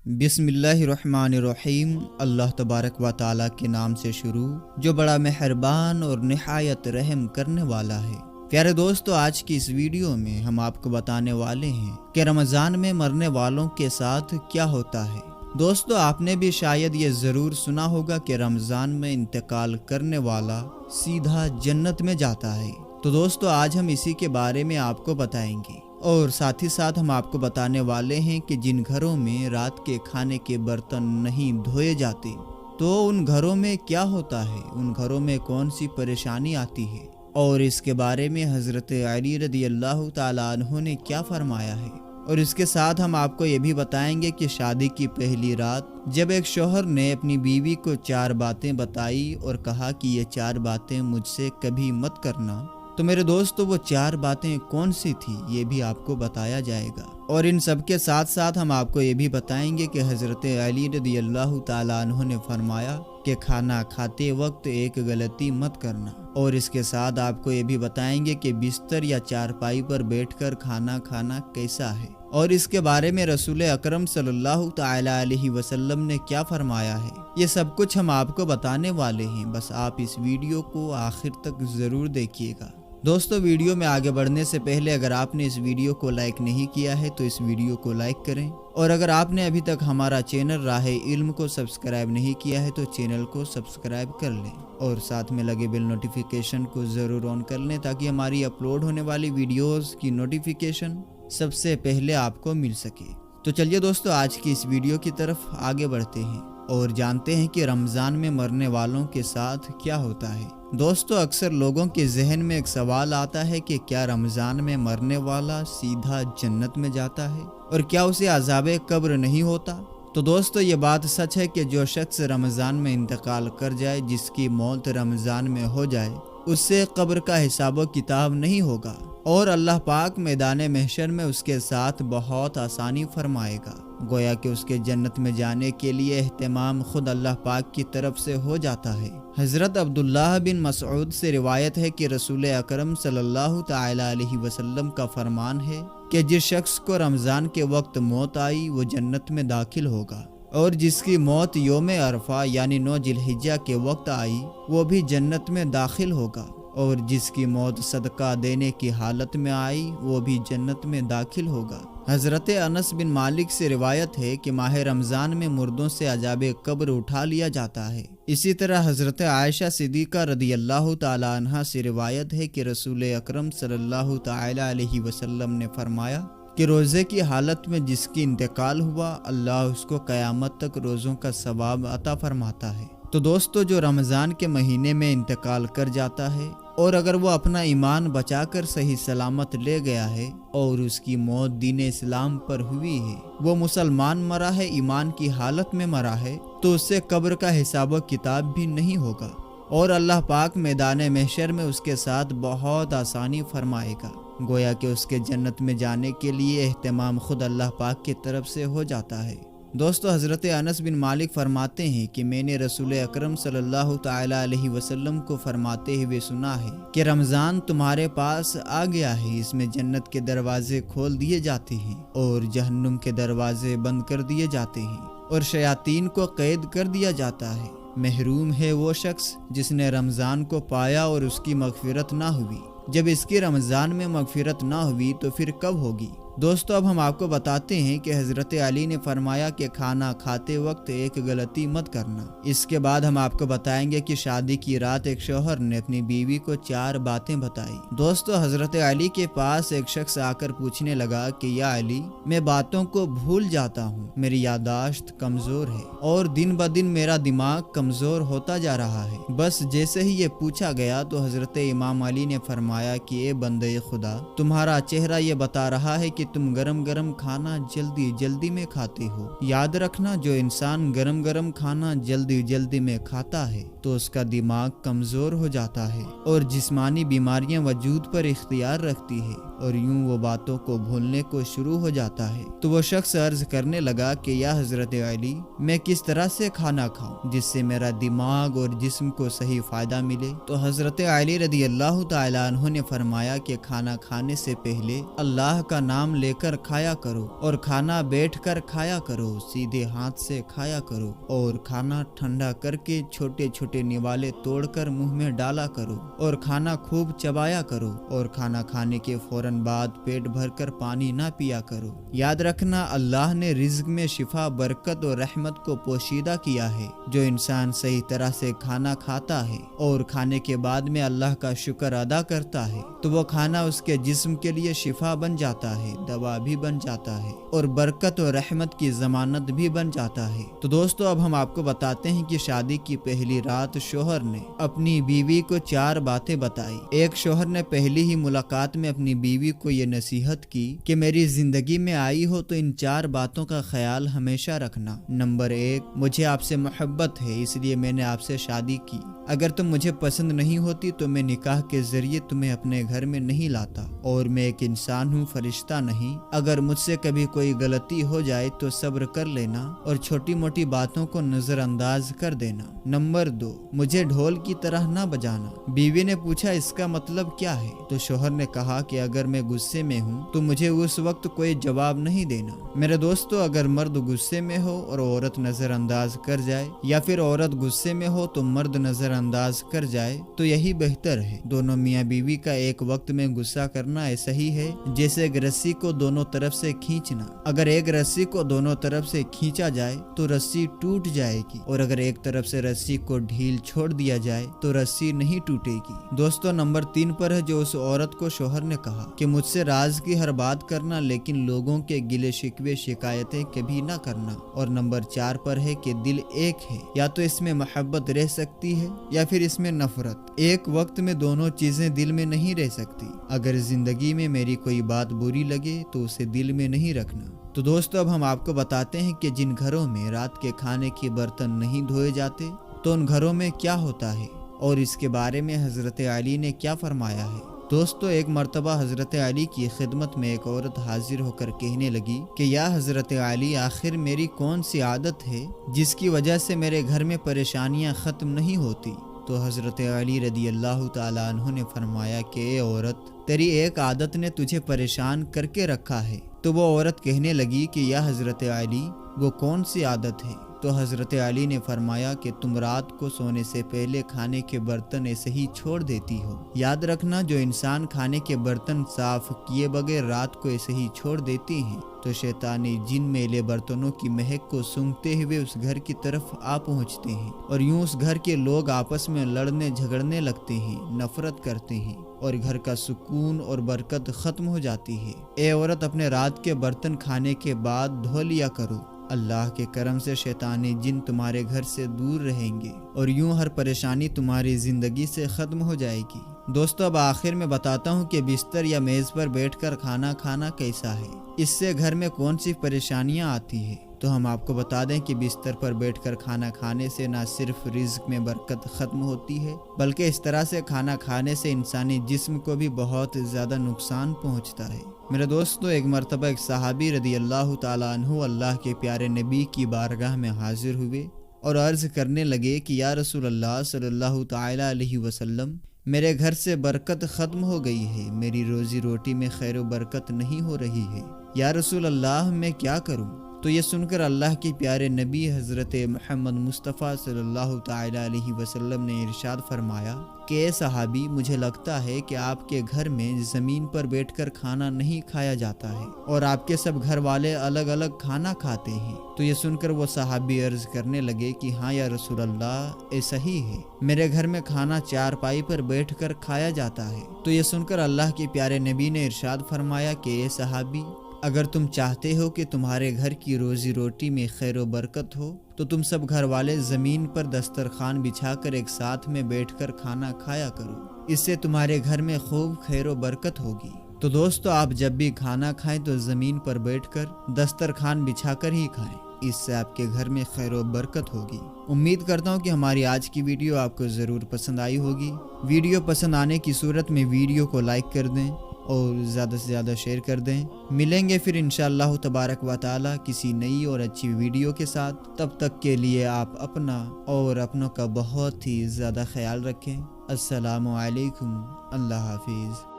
बिस्मिल्लाहिर्रहमानिर्रहीम। अल्लाह तबारक व ताला के नाम से शुरू जो बड़ा मेहरबान और निहायत रहम करने वाला है। प्यारे दोस्तों, आज की इस वीडियो में हम आपको बताने वाले हैं कि रमज़ान में मरने वालों के साथ क्या होता है। दोस्तों, आपने भी शायद ये ज़रूर सुना होगा कि रमज़ान में इंतकाल करने वाला सीधा जन्नत में जाता है। तो दोस्तों, आज हम इसी के बारे में आपको बताएंगे और साथ ही साथ हम आपको बताने वाले हैं कि जिन घरों में रात के खाने के बर्तन नहीं धोए जाते तो उन घरों में क्या होता है, उन घरों में कौन सी परेशानी आती है और इसके बारे में हज़रत अली रज़ियल्लाहु ताला अन्हु ने क्या फरमाया है। और इसके साथ हम आपको ये भी बताएंगे कि शादी की पहली रात जब एक शौहर ने अपनी बीवी को 4 बातें बताई और कहा कि ये 4 बातें मुझसे कभी मत करना, तो मेरे दोस्तों वो 4 बातें कौन सी थी ये भी आपको बताया जाएगा। और इन सब के साथ साथ हम आपको ये भी बताएंगे कि हज़रत अली रज़ियल्लाहु ताला अन्हु ने फरमाया कि खाना खाते वक्त एक गलती मत करना। और इसके साथ आपको ये भी बताएंगे कि बिस्तर या चारपाई पर बैठकर खाना खाना कैसा है और इसके बारे में रसूल अकरम सल्लल्लाहु ताला अलैहि वसल्लम ने क्या फरमाया है। ये सब कुछ हम आपको बताने वाले हैं, बस आप इस वीडियो को आखिर तक ज़रूर देखिएगा। दोस्तों, वीडियो में आगे बढ़ने से पहले अगर आपने इस वीडियो को लाइक नहीं किया है तो इस वीडियो को लाइक करें, और अगर आपने अभी तक हमारा चैनल राह इल्म को सब्सक्राइब नहीं किया है तो चैनल को सब्सक्राइब कर लें और साथ में लगे बेल नोटिफिकेशन को ज़रूर ऑन कर लें ताकि हमारी अपलोड होने वाली वीडियोस की नोटिफिकेशन सबसे पहले आपको मिल सके। तो चलिए दोस्तों, आज की इस वीडियो की तरफ आगे बढ़ते हैं और जानते हैं कि रमज़ान में मरने वालों के साथ क्या होता है। दोस्तों, अक्सर लोगों के जहन में एक सवाल आता है कि क्या रमज़ान में मरने वाला सीधा जन्नत में जाता है और क्या उसे अज़ाबे कब्र नहीं होता। तो दोस्तों, ये बात सच है कि जो शख्स रमज़ान में इंतकाल कर जाए, जिसकी मौत रमज़ान में हो जाए, उससे कब्र का हिसाब किताब नहीं होगा और अल्लाह पाक मैदान महशर में उसके साथ बहुत आसानी फरमाएगा। गोया कि उसके जन्नत में जाने के लिए एहतमाम खुद अल्लाह पाक की तरफ से हो जाता है। हज़रत अब्दुल्लाह बिन मसऊद से रिवायत है कि रसूल अकरम सल्लल्लाहु ताला अलैहि वसल्लम का फरमान है कि जिस शख्स को रमज़ान के वक्त मौत आई वो जन्नत में दाखिल होगा, और जिसकी मौत योम अरफा यानी 9 जिलहिज्जा के वक्त आई वो भी जन्नत में दाखिल होगा, और जिसकी मौत सदका देने की हालत में आई वो भी जन्नत में दाखिल होगा। हज़रत अनस बिन मालिक से रिवायत है कि माह रमज़ान में मुर्दों से अजाबे कब्र उठा लिया जाता है। इसी तरह हज़रत आयशा सिद्दीक़ा रज़ियल्लाहु ताला अन्हा से रिवायत है कि रसूल अकरम सल्लल्लाहु ताला अलैहि वसल्लम ने फरमाया कि रोज़े की हालत में जिसकी इंतकाल हुआ, अल्लाह उसको क़यामत तक रोज़ों का सवाब अता फरमाता है। तो दोस्तों, जो रमज़ान के महीने में इंतकाल कर जाता है और अगर वो अपना ईमान बचाकर सही सलामत ले गया है और उसकी मौत दीन इस्लाम पर हुई है, वो मुसलमान मरा है, ईमान की हालत में मरा है, तो उससे कब्र का हिसाब किताब भी नहीं होगा और अल्लाह पाक मैदान महशर में उसके साथ बहुत आसानी फरमाएगा। गोया कि उसके जन्नत में जाने के लिए एहतमाम खुद अल्लाह पाक की तरफ से हो जाता है। दोस्तों, हज़रत अनस बिन मालिक फरमाते हैं कि मैंने रसूल अकरम सल्लल्लाहु ताला अलैहि वसल्लम को फरमाते हुए सुना है कि रमज़ान तुम्हारे पास आ गया है, इसमें जन्नत के दरवाजे खोल दिए जाते हैं और जहन्नुम के दरवाजे बंद कर दिए जाते हैं और शयातीन को कैद कर दिया जाता है। महरूम है वो शख्स जिसने रमज़ान को पाया और उसकी मगफिरत ना हुई। जब इसकी रमज़ान में मगफिरत ना हुई तो फिर कब होगी। दोस्तों, अब हम आपको बताते हैं कि हज़रत अली ने फरमाया कि खाना खाते वक्त एक गलती मत करना। इसके बाद हम आपको बताएंगे कि शादी की रात एक शौहर ने अपनी बीवी को 4 बातें बताई। दोस्तों, हज़रत अली के पास एक शख्स आकर पूछने लगा कि या अली, मैं बातों को भूल जाता हूँ, मेरी यादाश्त कमज़ोर है और दिन ब दिन मेरा दिमाग कमज़ोर होता जा रहा है। बस जैसे ही ये पूछा गया तो हज़रत इमाम अली ने फरमाया कि ए बंदे खुदा, तुम्हारा चेहरा ये बता रहा है कि तुम गरम गरम खाना जल्दी जल्दी में खाते हो। याद रखना, जो इंसान गरम गरम खाना जल्दी जल्दी में खाता है तो उसका दिमाग कमज़ोर हो जाता है और जिस्मानी बीमारियां वजूद पर इख्तियार रखती है और यूं वो बातों को भूलने को शुरू हो जाता है। तो वो शख्स अर्ज करने लगा कि या हज़रत अली, मैं किस तरह से खाना खाऊं जिससे मेरा दिमाग और जिस्म को सही फ़ायदा मिले। तो हज़रत अली रज़ियल्लाहु ताला अन्हु ने फरमाया कि खाना खाने से पहले अल्लाह का नाम लेकर खाया करो और खाना बैठ कर खाया करो, सीधे हाथ से खाया करो और खाना ठंडा करके छोटे छोटे निवाले तोड़कर मुंह में डाला करो और खाना खूब चबाया करो और खाना खाने के फौरन बाद पेट भरकर पानी ना पिया करो। याद रखना, अल्लाह ने रिज्क में शिफा, बरकत और रहमत को पोशीदा किया है। जो इंसान सही तरह से खाना खाता है और खाने के बाद में अल्लाह का शुक्र अदा करता है तो वो खाना उसके जिस्म के लिए शिफा बन जाता है, दवा भी बन जाता है और बरकत और रहमत की जमानत भी बन जाता है। तो दोस्तों, अब हम आपको बताते हैं कि शादी की पहली रात शोहर ने अपनी बीवी को 4 बातें बताई। एक शोहर ने पहली ही मुलाकात में अपनी बीवी को ये नसीहत की कि मेरी जिंदगी में आई हो तो इन 4 बातों का ख्याल हमेशा रखना। नंबर 1, मुझे आपसे मोहब्बत है इसलिए मैंने आपसे शादी की। अगर तुम मुझे पसंद नहीं होती तो मैं निकाह के जरिए तुम्हें अपने घर में नहीं लाता और मैं एक इंसान हूँ, फरिश्ता नहीं। अगर मुझसे कभी कोई गलती हो जाए तो सब्र कर लेना और छोटी मोटी बातों को नजरअंदाज कर देना। नंबर 2, मुझे ढोल की तरह ना बजाना। बीवी ने पूछा इसका मतलब क्या है? तो शोहर ने कहा कि अगर मैं गुस्से में हूँ तो मुझे उस वक्त कोई जवाब नहीं देना। मेरे दोस्तों, अगर मर्द गुस्से में हो और औरत नजरअंदाज कर जाए या फिर औरत गुस्से में हो तो मर्द नजरअंदाज कर जाए तो यही बेहतर है। दोनों मियाँ बीवी का एक वक्त में गुस्सा करना ऐसा ही है जैसे एक रस्सी को दोनों तरफ से खींचना। अगर एक रस्सी को दोनों तरफ से खींचा जाए तो रस्सी टूट जाएगी और अगर एक तरफ से रस्सी को ढील छोड़ दिया जाए तो रस्सी नहीं टूटेगी। दोस्तों, नंबर 3 पर है जो उस औरत को शोहर ने कहा कि मुझसे राज की हर बात करना लेकिन लोगों के गिले शिकवे शिकायतें कभी ना करना। और नंबर 4 पर है कि दिल एक है, या तो इसमें मोहब्बत रह सकती है या फिर इसमें नफरत। एक वक्त में दोनों चीजें दिल में नहीं रह सकती। अगर जिंदगी में मेरी कोई बात बुरी लगे तो उसे दिल में नहीं रखना। तो दोस्तों, अब हम आपको बताते हैं कि जिन घरों में रात के खाने के बर्तन नहीं धोए जाते तो उन घरों में क्या होता है और इसके बारे में हजरत अली ने क्या फरमाया है। दोस्तों, एक मर्तबा हजरत अली की खिदमत में एक औरत हाजिर होकर कहने लगी कि या हजरत अली, आखिर मेरी कौन सी आदत है जिसकी वजह से मेरे घर में परेशानियां खत्म नहीं होती। तो हजरत अली रदी अल्लाह ताला अन्हु ने फरमाया कि ए औरत, तेरी एक आदत ने तुझे परेशान करके रखा है। तो वो औरत कहने लगी कि या हजरत अली, वो कौन सी आदत है? तो हजरत अली ने फरमाया कि तुम रात को सोने से पहले खाने के बर्तन ऐसे ही छोड़ देती हो। याद रखना, जो इंसान खाने के बर्तन साफ किए बगैर रात को ऐसे ही छोड़ देती हैं तो शैतानी जिन मैले बर्तनों की महक को सूंघते हुए उस घर की तरफ आ पहुंचते हैं और यूं उस घर के लोग आपस में लड़ने झगड़ने लगते हैं, नफरत करते हैं और घर का सुकून और बरकत खत्म हो जाती है। ए औरत, अपने रात के बर्तन खाने के बाद धो लिया करो। अल्लाह के करम से शैतानी जिन तुम्हारे घर से दूर रहेंगे और यूं हर परेशानी तुम्हारी जिंदगी से खत्म हो जाएगी। दोस्तों, अब आखिर में बताता हूँ कि बिस्तर या मेज पर बैठकर खाना खाना कैसा है, इससे घर में कौन सी परेशानियाँ आती है। तो हम आपको बता दें कि बिस्तर पर बैठकर खाना खाने से न सिर्फ रिज्क में बरकत खत्म होती है बल्कि इस तरह से खाना खाने से इंसानी जिस्म को भी बहुत ज्यादा नुकसान पहुंचता है। मेरे दोस्तों, एक मरतबा एक सहाबी रदी अल्लाह ताला अन्हु अल्लाह के प्यारे नबी की बारगाह में हाजिर हुए और अर्ज करने लगे कि या रसूल अल्लाह सल्लल्लाहु ताला अलैहि वसल्लम, मेरे घर से बरकत खत्म हो गई है, मेरी रोजी रोटी में खैर बरकत नहीं हो रही है। या रसूल अल्लाह, मैं क्या करूं? तो ये सुनकर अल्लाह के प्यारे नबी हज़रत मोहम्मद मुस्तफ़ा सल्लल्लाहु ताला अलैहि वसल्लम ने इरशाद फरमाया कि ए सहाबी, मुझे लगता है कि आपके घर में ज़मीन पर बैठकर खाना नहीं खाया जाता है और आपके सब घर वाले अलग अलग खाना खाते हैं। तो ये सुनकर वो सहाबी अर्ज करने लगे कि हाँ या रसूल अल्लाह, ऐसा ही है, मेरे घर में खाना चारपाई पर बैठकर खाया जाता है। तो ये सुनकर अल्लाह के प्यारे नबी ने इरशाद फरमाया कि ए सहाबी, अगर तुम चाहते हो कि तुम्हारे घर की रोजी रोटी में खैर व बरकत हो तो तुम सब घर वाले जमीन पर दस्तरखान बिछाकर एक साथ में बैठकर खाना खाया करो, इससे तुम्हारे घर में खूब खैर व बरकत होगी। तो दोस्तों, आप जब भी खाना खाएं तो जमीन पर बैठकर दस्तरखान बिछाकर ही खाएं, इससे आपके घर में खैर व बरकत होगी। उम्मीद करता हूँ कि हमारी आज की वीडियो आपको ज़रूर पसंद आई होगी। वीडियो पसंद आने की सूरत में वीडियो को लाइक कर दें और ज़्यादा से ज़्यादा शेयर कर दें। मिलेंगे फिर इंशाअल्लाह तबारक व तआला किसी नई और अच्छी वीडियो के साथ। तब तक के लिए आप अपना और अपनों का बहुत ही ज़्यादा ख्याल रखें। अस्सलामु अलैकुम, अल्लाह हाफिज़।